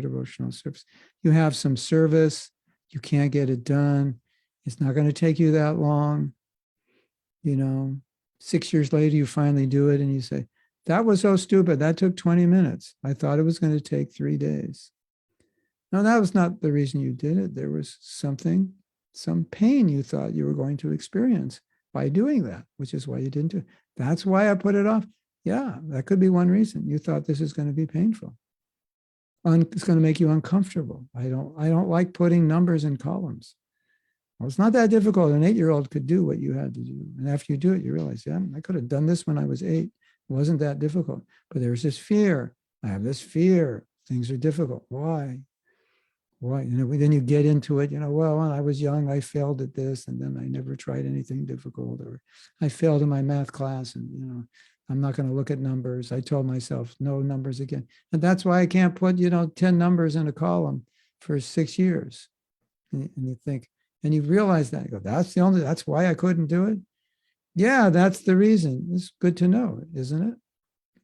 devotional service. You have some service, you can't get it done. It's not going to take you that long. 6 years later, you finally do it and you say, that was so stupid. That took 20 minutes. I thought it was going to take 3 days. No, that was not the reason you did it. There was some pain you thought you were going to experience by doing that, which is why you didn't do it. That's why I put it off. Yeah, that could be one reason. You thought this is going to be painful. It's going to make you uncomfortable. I don't like putting numbers in columns. Well, it's not that difficult. An 8-year-old could do what you had to do. And after you do it, you realize, yeah, I could have done this when I was 8. It wasn't that difficult. But there's this fear. I have this fear. Things are difficult. Why? Then you get into it, well, when I was young, I failed at this, and then I never tried anything difficult, or I failed in my math class, and, I'm not going to look at numbers. I told myself, no numbers again. And that's why I can't put, 10 numbers in a column for 6 years. And you think, and you realize that, you go, that's why I couldn't do it. Yeah, that's the reason. It's good to know, isn't it?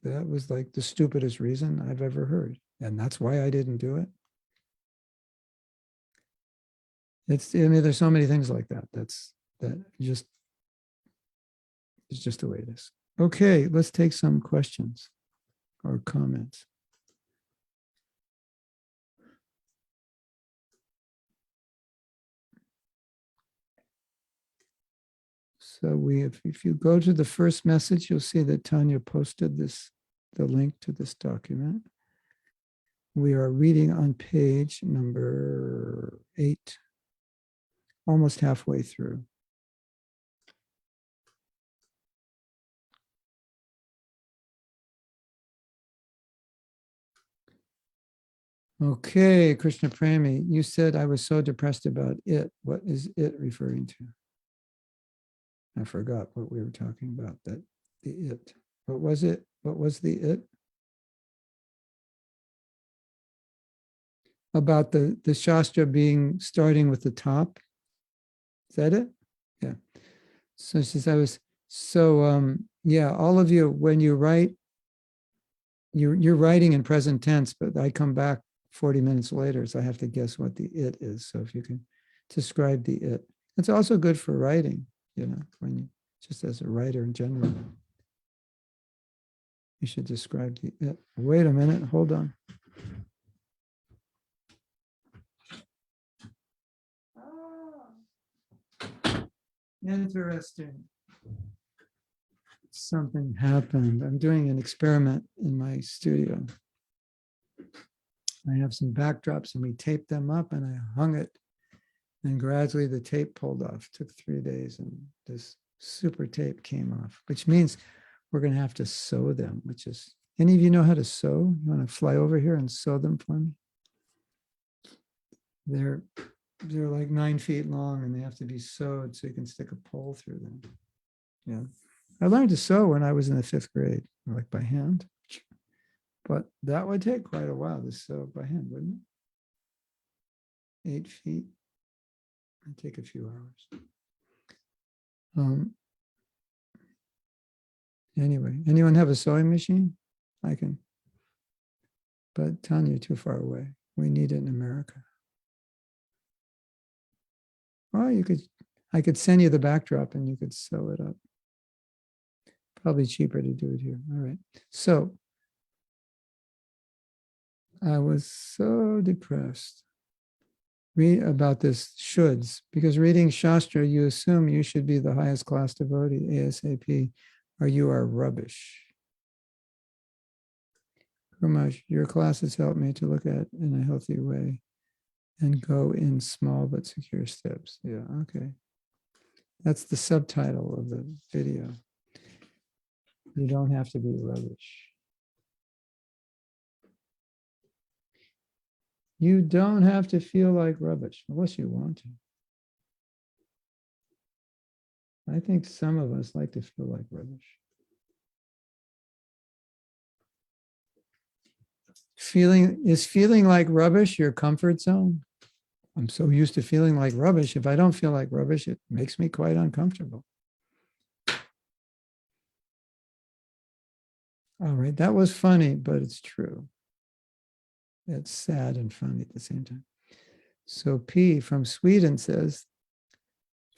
That was like the stupidest reason I've ever heard. And that's why I didn't do it. There's so many things like that. It's just the way it is. Okay, let's take some questions or comments. So if you go to the first message, you'll see that Tanya posted the link to this document. We are reading on page number 8, almost halfway through. Okay, Krishna Premi, you said I was so depressed about it. What is it referring to? I forgot what we were talking about, the it. What was it? What was the it? About the Shastra starting with the top. Is that it? Yeah. So since all of you, when you write, you're writing in present tense, but I come back 40 minutes later, so I have to guess what the it is. So if you can describe the it. It's also good for writing, when you, just as a writer in general. You should describe the it. Wait a minute, hold on. Interesting. Something happened. I'm doing an experiment in my studio. I have some backdrops and we taped them up and I hung it. And gradually the tape pulled off. It took 3 days and this super tape came off, which means we're going to have to sew them, which is, any of you know how to sew? You want to fly over here and sew them for me? They're like 9 feet long and they have to be sewed so you can stick a pole through them. Yeah. I learned to sew when I was in the 5th grade, like by hand. But that would take quite a while to sew by hand, wouldn't it? 8 feet. It'd take a few hours. Anyway, anyone have a sewing machine? I can. But Tanya, too far away. We need it in America. Well, I could send you the backdrop and you could sew it up. Probably cheaper to do it here. All right. So I was so depressed. Read about this shoulds, because reading Shastra, you assume you should be the highest class devotee, ASAP, or you are rubbish. Kumash, your classes help me to look at in a healthy way and go in small but secure steps. Yeah, okay. That's the subtitle of the video. You don't have to be rubbish. You don't have to feel like rubbish unless you want to. I think some of us like to feel like rubbish. Feeling like rubbish your comfort zone? I'm so used to feeling like rubbish. If I don't feel like rubbish, it makes me quite uncomfortable. All right, that was funny, but it's true. It's sad and funny at the same time. So P from Sweden says,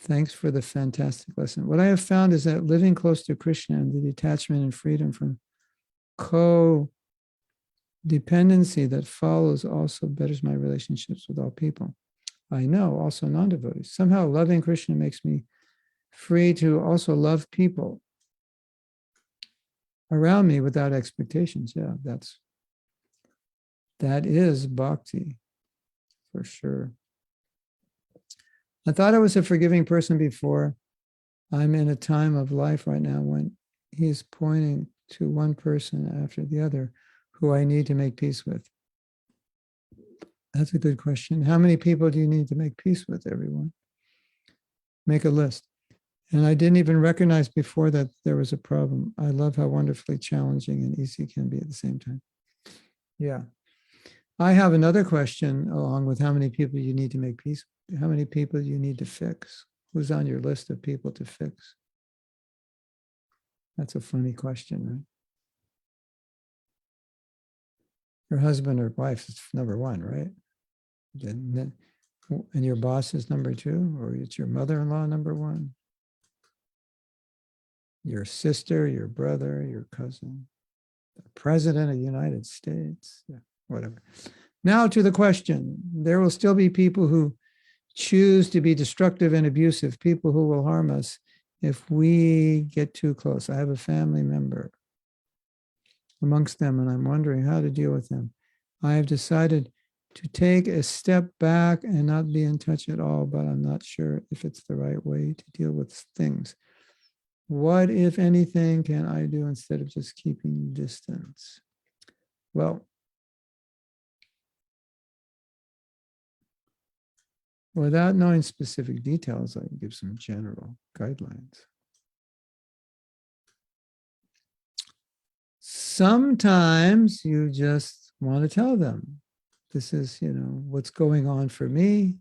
thanks for the fantastic lesson. What I have found is that living close to Krishna and the detachment and freedom from co-dependency that follows also betters my relationships with all people. I know, also non-devotees. Somehow loving Krishna makes me free to also love people around me without expectations. Yeah, that is bhakti for sure. I thought I was a forgiving person before. I'm in a time of life right now when he's pointing to one person after the other who I need to make peace with. That's a good question. How many people do you need to make peace with, everyone? Make a list. And I didn't even recognize before that there was a problem. I love how wonderfully challenging and easy it can be at the same time. Yeah. I have another question along with how many people you need to make peace. How many people you need to fix? Who's on your list of people to fix? That's a funny question, right? Your husband or wife is number one, right? And your boss is number two, or it's your mother-in-law number one? Your sister, your brother, your cousin, the president of the United States, yeah, whatever. Now to the question. There will still be people who choose to be destructive and abusive, people who will harm us if we get too close. I have a family member amongst them, and I'm wondering how to deal with them. I have decided to take a step back and not be in touch at all, but I'm not sure if it's the right way to deal with things. What, if anything, can I do instead of just keeping distance? Well, without knowing specific details, I can give some general guidelines. Sometimes you just want to tell them, this is, what's going on for me.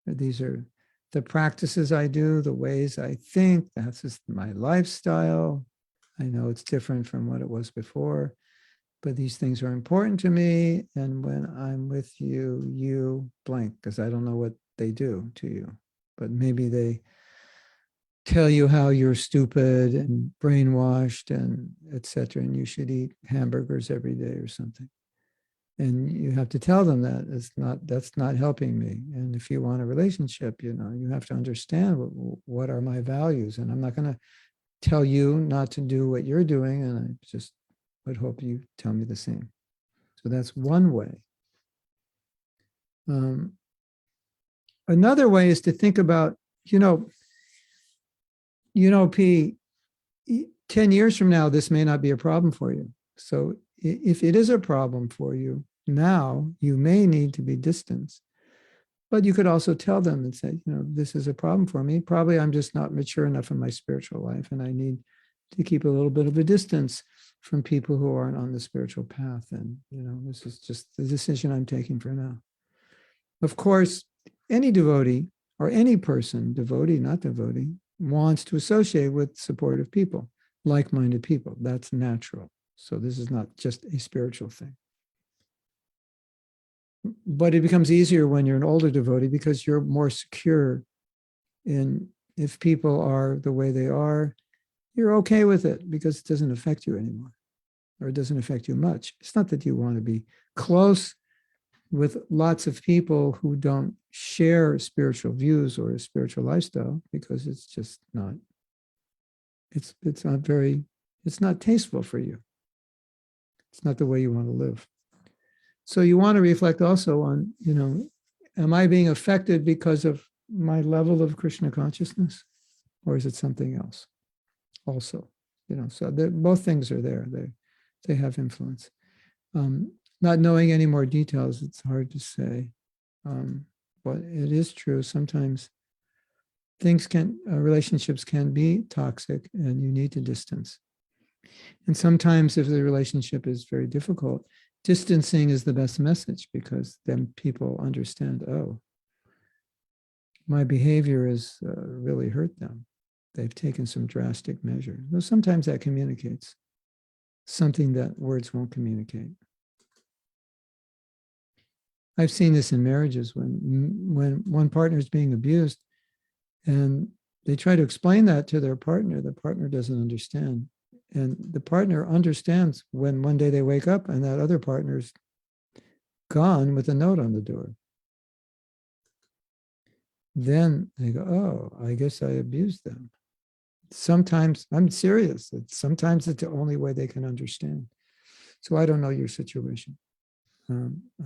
These are the practices I do, the ways I think, that's just my lifestyle. I know it's different from what it was before, but these things are important to me. And when I'm with you, you blank, because I don't know what they do to you, but maybe they tell you how you're stupid and brainwashed and etc. And you should eat hamburgers every day or something. And you have to tell them that's not helping me. And if you want a relationship, you have to understand what are my values. And I'm not going to tell you not to do what you're doing. And I just would hope you tell me the same. So that's one way. Another way is to think about, P, 10 years from now, this may not be a problem for you. So if it is a problem for you now, you may need to be distanced. But you could also tell them and say, this is a problem for me. Probably I'm just not mature enough in my spiritual life, and I need to keep a little bit of a distance from people who aren't on the spiritual path. And, this is just the decision I'm taking for now. Of course, any devotee or any person, devotee, not devotee, wants to associate with supportive people, like-minded people. That's natural. So this is not just a spiritual thing. But it becomes easier when you're an older devotee because you're more secure in if people are the way they are, you're okay with it because it doesn't affect you anymore, or it doesn't affect you much. It's not that you want to be close with lots of people who don't share spiritual views or a spiritual lifestyle, because it's just not, it's not tasteful for you. It's not the way you want to live. So you want to reflect also on, am I being affected because of my level of Krishna consciousness, or is it something else also? So both things are there. They have influence. Not knowing any more details, it's hard to say. But it is true. Sometimes relationships can be toxic and you need to distance. And sometimes if the relationship is very difficult, distancing is the best message, because then people understand, oh, my behavior has really hurt them. They've taken some drastic measure. Though sometimes that communicates something that words won't communicate. I've seen this in marriages when one partner is being abused and they try to explain that to their partner. The partner doesn't understand. And the partner understands when one day they wake up and that other partner's gone with a note on the door. Then they go, oh, I guess I abused them. Sometimes, I'm serious. Sometimes it's the only way they can understand. So I don't know your situation.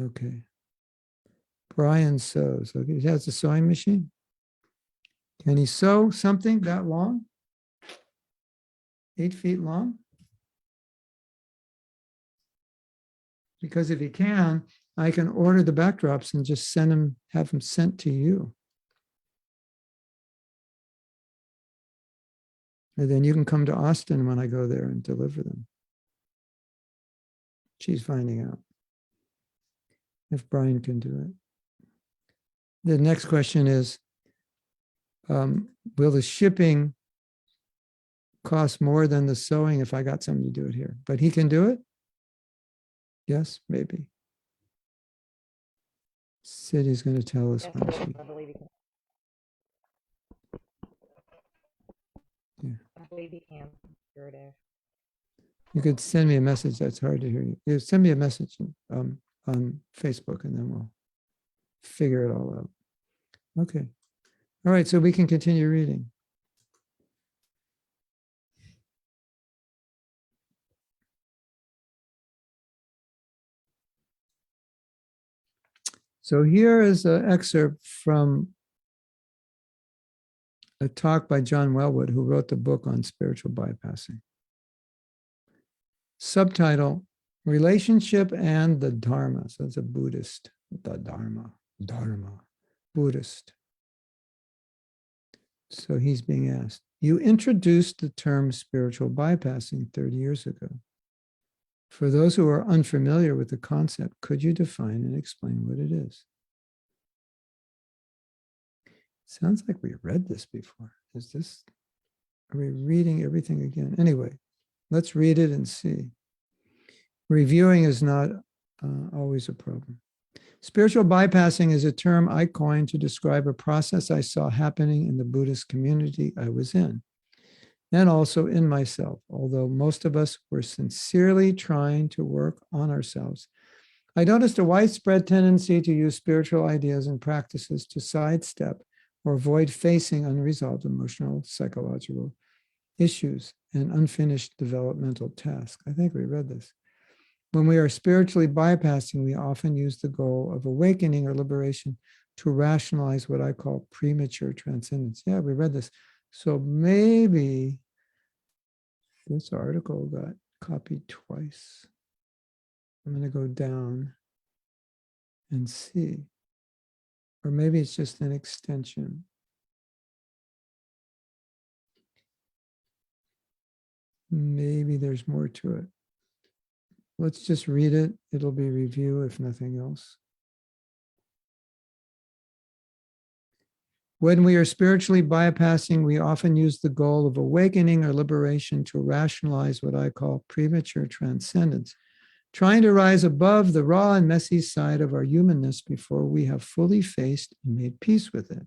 Okay. Brian sews. Okay, he has a sewing machine. Can he sew something that long? 8 feet long? Because if he can, I can order the backdrops and just have them sent to you. And then you can come to Austin when I go there and deliver them. She's finding out if Brian can do it. The next question is, will the shipping cost more than the sewing if I got someone to do it here? But he can do it? Yes, maybe. City's going to tell us when she. I believe he can. Yeah. I believe he can. Sure it is. You could send me a message. That's hard to hear you. You send me a message on Facebook and then we'll figure it all out. Okay. All right. So we can continue reading. So here is an excerpt from a talk by John Wellwood, who wrote the book on spiritual bypassing. Subtitle, Relationship and the Dharma. So it's a Buddhist, the Dharma, Buddhist. So he's being asked, you introduced the term spiritual bypassing 30 years ago. For those who are unfamiliar with the concept, could you define and explain what it is? Sounds like we read this before. Are we reading everything again? Anyway, let's read it and see. Reviewing is not always a problem. Spiritual bypassing is a term I coined to describe a process I saw happening in the Buddhist community I was in, and also in myself. Although most of us were sincerely trying to work on ourselves, I noticed a widespread tendency to use spiritual ideas and practices to sidestep or avoid facing unresolved emotional, psychological issues and unfinished developmental tasks. I think we read this. When we are spiritually bypassing, we often use the goal of awakening or liberation to rationalize what I call premature transcendence. Yeah, we read this. So maybe this article got copied twice. I'm going to go down and see. Or maybe it's just an extension. Maybe there's more to it. Let's just read it. It'll be review if nothing else. When we are spiritually bypassing, we often use the goal of awakening or liberation to rationalize what I call premature transcendence, trying to rise above the raw and messy side of our humanness before we have fully faced and made peace with it.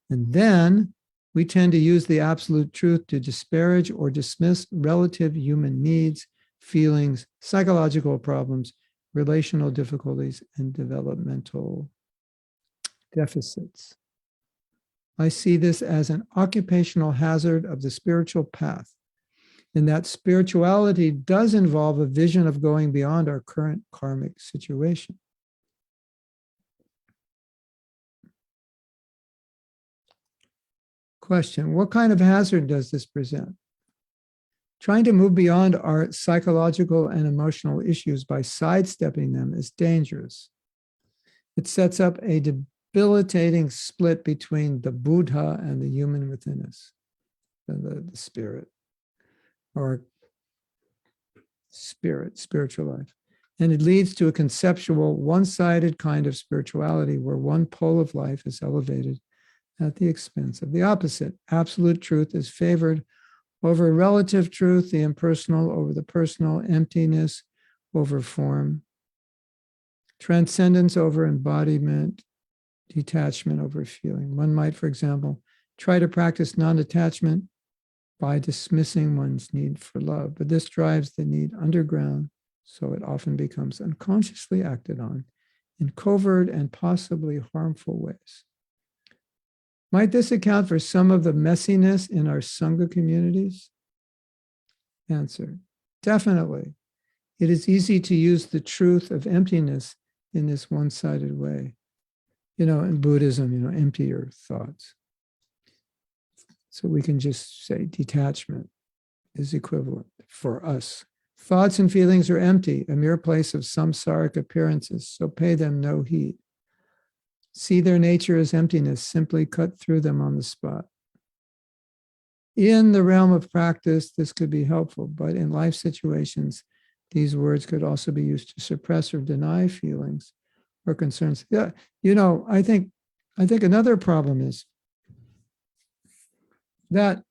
And then we tend to use the absolute truth to disparage or dismiss relative human needs, feelings, psychological problems, relational difficulties, and developmental deficits. I see this as an occupational hazard of the spiritual path, in that spirituality does involve a vision of going beyond our current karmic situation. Question, what kind of hazard does this present? Trying to move beyond our psychological and emotional issues by sidestepping them is dangerous. It sets up a debilitating split between the Buddha and the human within us, the spirit, or spiritual life. And it leads to a conceptual, one-sided kind of spirituality where one pole of life is elevated at the expense of the opposite. Absolute truth is favored over relative truth, the impersonal over the personal, emptiness over form, transcendence over embodiment, detachment over feeling. One might, for example, try to practice non-attachment by dismissing one's need for love, but this drives the need underground, so it often becomes unconsciously acted on in covert and possibly harmful ways. Might this account for some of the messiness in our Sangha communities? Answer, definitely. It is easy to use the truth of emptiness in this one-sided way. In Buddhism, empty your thoughts. So we can just say detachment is equivalent for us. Thoughts and feelings are empty, a mere place of samsaric appearances, so pay them no heed. See their nature as emptiness, simply cut through them on the spot. In the realm of practice, this could be helpful, but in life situations, these words could also be used to suppress or deny feelings or concerns. Yeah, I think another problem is that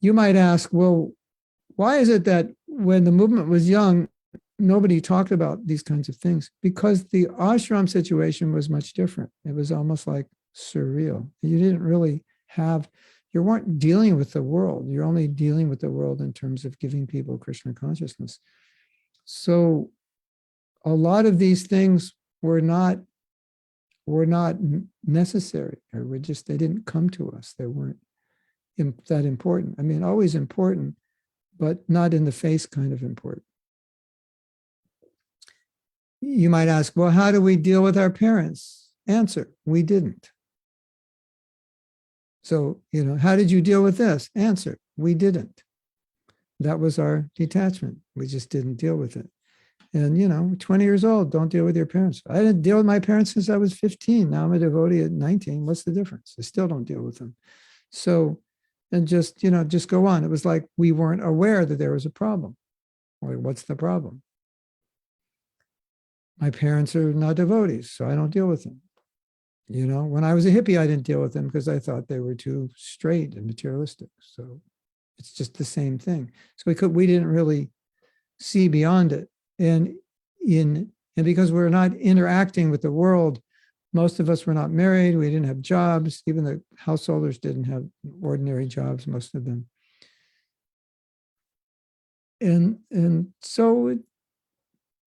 you might ask, well, why is it that when the movement was young, nobody talked about these kinds of things? Because the ashram situation was much different. It was almost like surreal. You weren't dealing with the world. You're only dealing with the world in terms of giving people Krishna consciousness. So a lot of these things were not necessary, or they didn't come to us. They weren't that important. I mean, always important, but not in the face kind of important. You might ask, well, how do we deal with our parents? Answer, we didn't. So, how did you deal with this? Answer, we didn't. That was our detachment. We just didn't deal with it. And, 20 years old, don't deal with your parents. I didn't deal with my parents since I was 15. Now I'm a devotee at 19. What's the difference? I still don't deal with them. So, and just go on. It was like we weren't aware that there was a problem. Like, what's the problem? My parents are not devotees, so I don't deal with them. When I was a hippie, I didn't deal with them because I thought they were too straight and materialistic. So it's just the same thing. So we didn't really see beyond it. And because we're not interacting with the world, most of us were not married. We didn't have jobs. Even the householders didn't have ordinary jobs, most of them. And so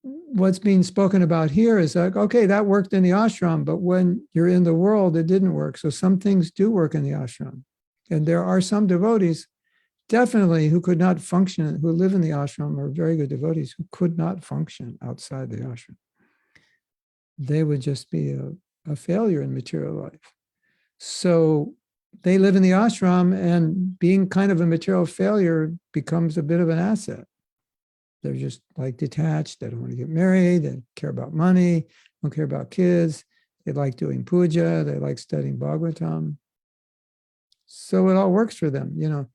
what's being spoken about here is like, okay, that worked in the ashram, but when you're in the world, it didn't work. So some things do work in the ashram. And there are some devotees definitely who could not function, who live in the ashram, are very good devotees who could not function outside the ashram. They would just be a failure in material life. So they live in the ashram, and being kind of a material failure becomes a bit of an asset. They're just like detached. They don't want to get married. They care about money, don't care about kids. They like doing puja. They like studying Bhagavatam. So it all works for them.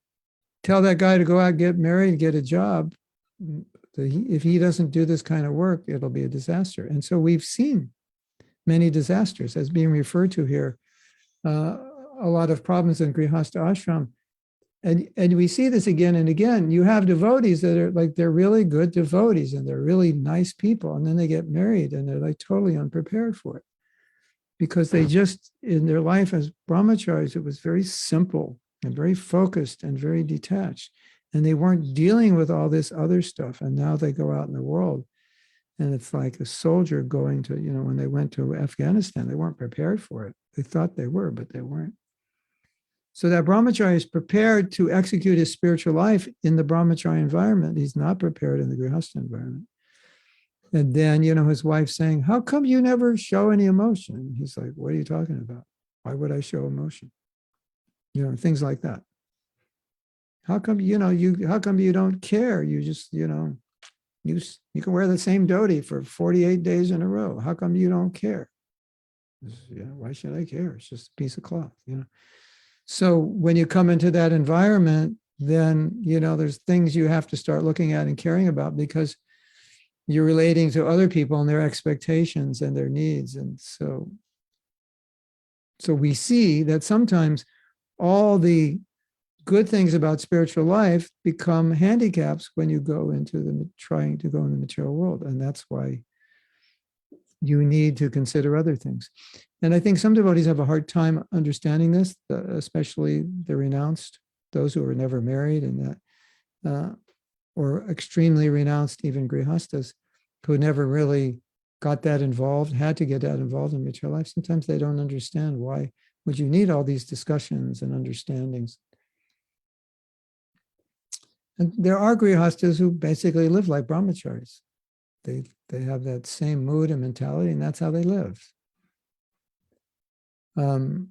Tell that guy to go out, get married, get a job. If he doesn't do this kind of work, it'll be a disaster. And so we've seen many disasters as being referred to here. A lot of problems in Grihastha ashram. And we see this again and again. You have devotees that are like, they're really good devotees and they're really nice people. And then they get married and they're like totally unprepared for it. Because they just, in their life as brahmacharis, it was very simple and very focused and very detached. And they weren't dealing with all this other stuff. And now they go out in the world. And it's like a soldier going to, when they went to Afghanistan, they weren't prepared for it. They thought they were, but they weren't. So that brahmachari is prepared to execute his spiritual life in the brahmachari environment. He's not prepared in the grihastha environment. And then, his wife saying, how come you never show any emotion? He's like, what are you talking about? Why would I show emotion? Things like that. How come, how come you don't care? You just, you can wear the same dhoti for 48 days in a row. How come you don't care? Why should I care? It's just a piece of cloth, So when you come into that environment, then, there's things you have to start looking at and caring about because you're relating to other people and their expectations and their needs. And so we see that sometimes all the good things about spiritual life become handicaps when you go into trying to go in the material world. And that's why you need to consider other things. And I think some devotees have a hard time understanding this, especially the renounced, those who were never married, and that, or extremely renounced, even grihastas, who never really got that involved, had to get that involved in material life. Sometimes they don't understand why would you need all these discussions and understandings. And there are grihastas who basically live like brahmacharis. They have that same mood and mentality, and that's how they live. And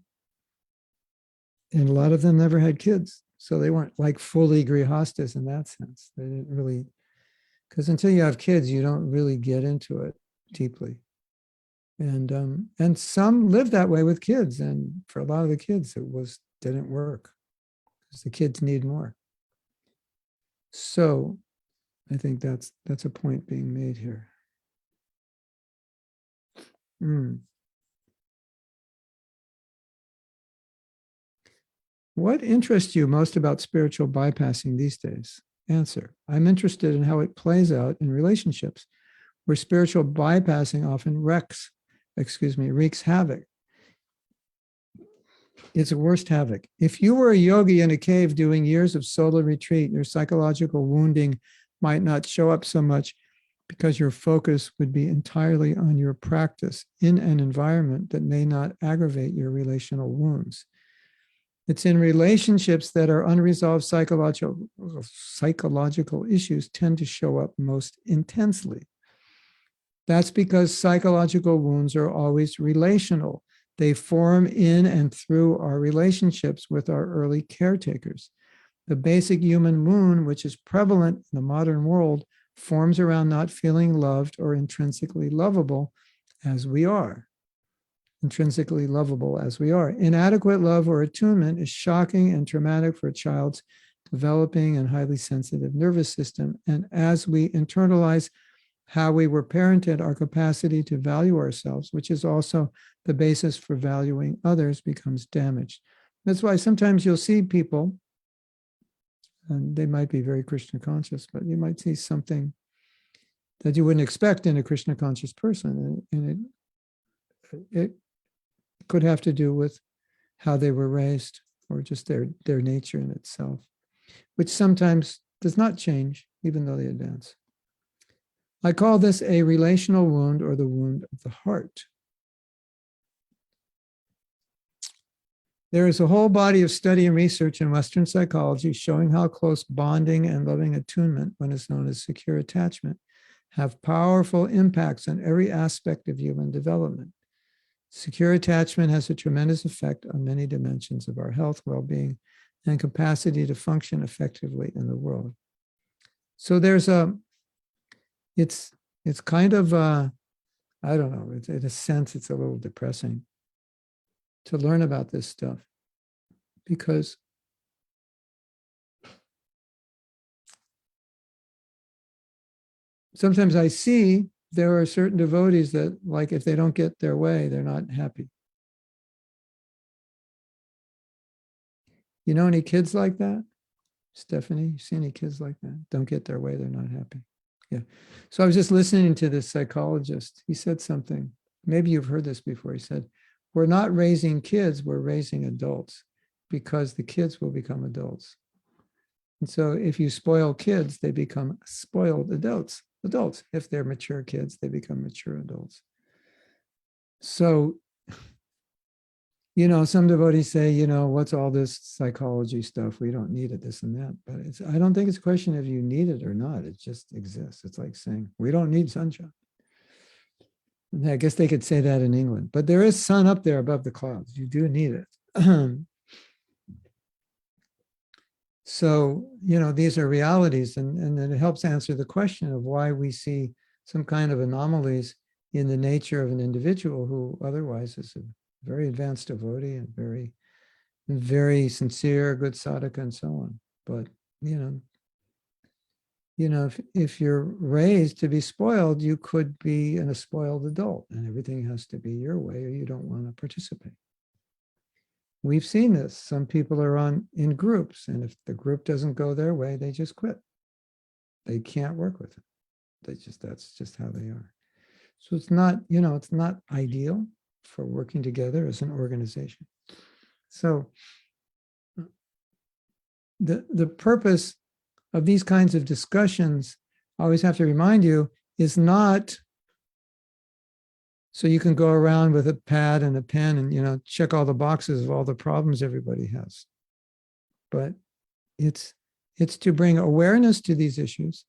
a lot of them never had kids, so they weren't like fully grihastas in that sense. They didn't really, because until you have kids, you don't really get into it deeply. And some live that way with kids, and for a lot of the kids, it didn't work because the kids need more. So I think that's a point being made here. What interests you most about spiritual bypassing these days? Answer: I'm interested in how it plays out in relationships where spiritual bypassing often wreaks havoc. It's a worst havoc. If you were a yogi in a cave doing years of solo retreat, your psychological wounding might not show up so much because your focus would be entirely on your practice in an environment that may not aggravate your relational wounds. It's in relationships that are unresolved psychological issues tend to show up most intensely. That's because psychological wounds are always relational. They form in and through our relationships with our early caretakers. The basic human wound, which is prevalent in the modern world, forms around not feeling loved or intrinsically lovable as we are. Intrinsically lovable as we are. Inadequate love or attunement is shocking and traumatic for a child's developing and highly sensitive nervous system. And as we internalize how we were parented, our capacity to value ourselves, which is also the basis for valuing others, becomes damaged. That's why sometimes you'll see people, and they might be very Krishna conscious, but you might see something that you wouldn't expect in a Krishna conscious person. And it could have to do with how they were raised or just their nature in itself, which sometimes does not change even though they advance. I call this a relational wound or the wound of the heart. There is a whole body of study and research in Western psychology showing how close bonding and loving attunement, when it's known as secure attachment, have powerful impacts on every aspect of human development. Secure attachment has a tremendous effect on many dimensions of our health, well-being, and capacity to function effectively in the world. So there's it's kind of, I don't know, in a sense, it's a little depressing to learn about this stuff because sometimes I see there are certain devotees that, like, if they don't get their way, they're not happy. You know any kids like that? Stephanie, you see any kids like that? Don't get their way, they're not happy. Yeah. So I was just listening to this psychologist. He said something, maybe you've heard this before. He said, we're not raising kids, we're raising adults because the kids will become adults. And so if you spoil kids, they become spoiled adults. If they're mature kids, they become mature adults. So, you know, some devotees say, you know, what's all this psychology stuff? We don't need it, this and that. But I don't think it's a question of you need it or not. It just exists. It's like saying, we don't need sunshine. And I guess they could say that in England. But there is sun up there above the clouds. You do need it. So, you know, these are realities. And it helps answer the question of why we see some kind of anomalies in the nature of an individual who otherwise is a very advanced devotee and very, very sincere, good sadhaka and so on. But, you know, if you're raised to be spoiled, you could be a spoiled adult and everything has to be your way or you don't want to participate. We've seen this. Some people are in groups, and if the group doesn't go their way, they just quit. They can't work with it. That's just how they are. So it's not, it's not ideal for working together as an organization. So the purpose of these kinds of discussions, I always have to remind you, is not so you can go around with a pad and a pen and check all the boxes of all the problems everybody has. But it's to bring awareness to these issues,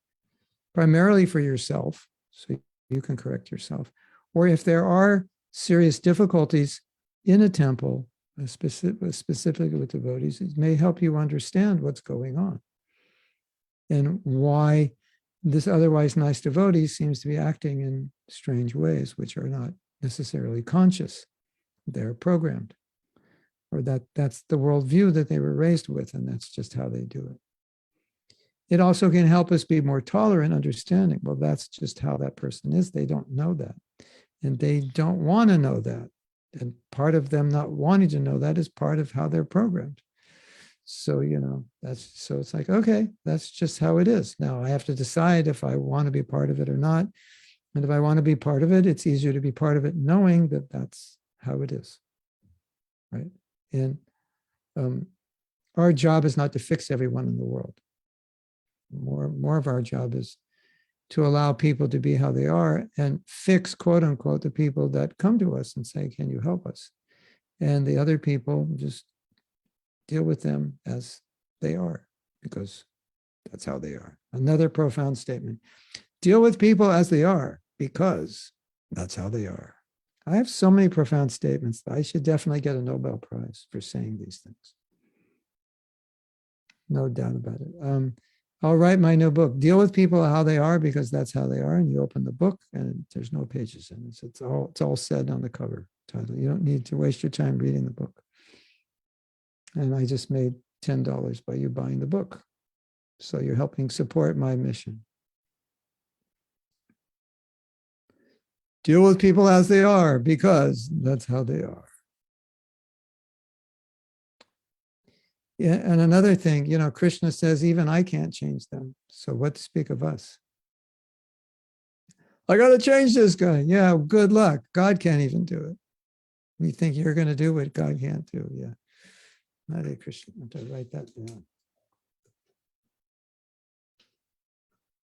primarily for yourself, so you can correct yourself. Or if there are serious difficulties in a temple, specifically with devotees, it may help you understand what's going on and why this otherwise nice devotee seems to be acting in strange ways, which are not necessarily conscious. They're programmed, or that's the worldview that they were raised with, and that's just how they do it. It also can help us be more tolerant, understanding, well, that's just how that person is. They don't know that, and they don't want to know that. And part of them not wanting to know that is part of how they're programmed. So, it's like, okay, that's just how it is. Now I have to decide if I want to be part of it or not. And if I want to be part of it, it's easier to be part of it knowing that that's how it is, right? And our job is not to fix everyone in the world. More of our job is to allow people to be how they are and fix, quote unquote, the people that come to us and say, can you help us? And the other people, just deal with them as they are, because that's how they are. Another profound statement. Deal with people as they are, because that's how they are. I have so many profound statements that I should definitely get a Nobel Prize for saying these things. No doubt about it. I'll write my new book, Deal with People How They Are, because that's how they are. And you open the book and there's no pages in it. It's all said on the cover title. You don't need to waste your time reading the book. And I just made $10 by you buying the book. So you're helping support my mission. Deal with people as they are, because that's how they are. Yeah, and another thing, Krishna says, even I can't change them. So what to speak of us? I got to change this guy. Yeah, good luck. God can't even do it. You think you're going to do what God can't do. Yeah. Hare Krishna. I have to write that down.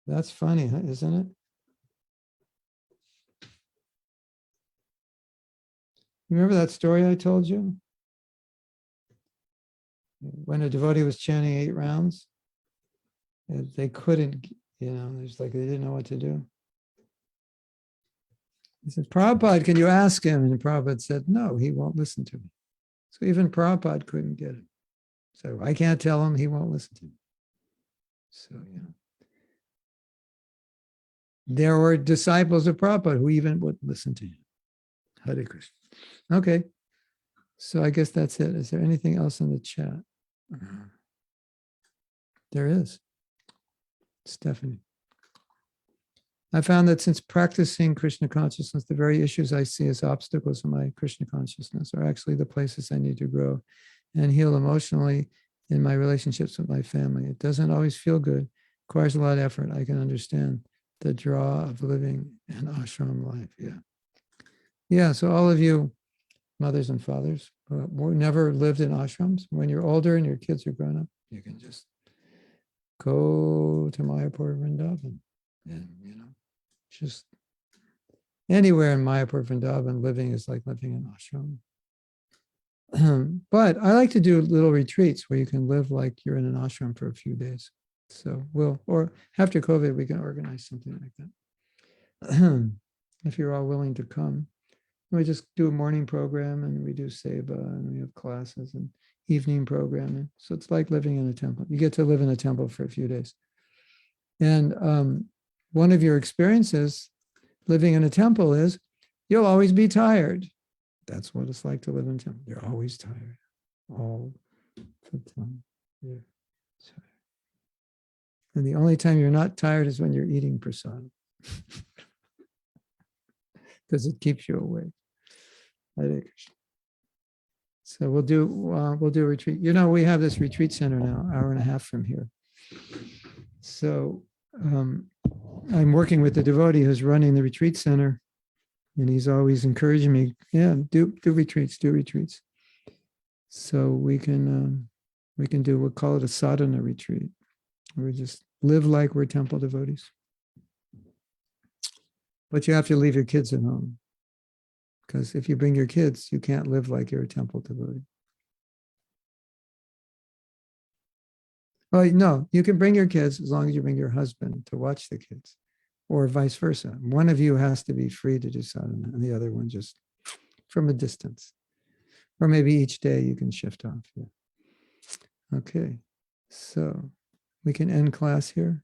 That's funny, isn't it? You remember that story I told you? When a devotee was chanting 8 rounds, they couldn't, there's like, they didn't know what to do. He said, Prabhupada, can you ask him? And Prabhupada said, no, he won't listen to me. So even Prabhupada couldn't get it. So I can't tell him, he won't listen to me. So, there were disciples of Prabhupada who even wouldn't listen to him. Hare Krishna. Okay. So I guess that's it. Is there anything else in the chat? There is. Stephanie. I found that since practicing Krishna consciousness, the very issues I see as obstacles in my Krishna consciousness are actually the places I need to grow and heal emotionally in my relationships with my family. It doesn't always feel good, requires a lot of effort. I can understand the draw of living an ashram life. Yeah. Yeah. So all of you mothers and fathers who never lived in ashrams, when you're older and your kids are grown up, you can just go to Mayapur Vrindavan and, just anywhere in Mayapur Vrindavan, living is like living in ashram. But I like to do little retreats where you can live like you're in an ashram for a few days. So or after COVID, we can organize something like that. If you're all willing to come. We just do a morning program and we do seva and we have classes and evening programming. So it's like living in a temple. You get to live in a temple for a few days. And one of your experiences living in a temple is you'll always be tired. That's what it's like to live in a temple. You're always tired. All the time. You're tired. And the only time you're not tired is when you're eating prasad. Because it keeps you awake. So we'll do a retreat. We have this retreat center now, hour and a half from here. So I'm working with the devotee who's running the retreat center, And he's always encouraging me, yeah, do retreats, do retreats. So we can do, we'll call it a sadhana retreat. We just live like we're temple devotees. But you have to leave your kids at home. Because if you bring your kids, you can't live like you're a temple devotee. Well, no, you can bring your kids as long as you bring your husband to watch the kids, or vice versa. One of you has to be free to do sadhana, and the other one just from a distance. Or maybe each day you can shift off. Yeah. Okay, so we can end class here.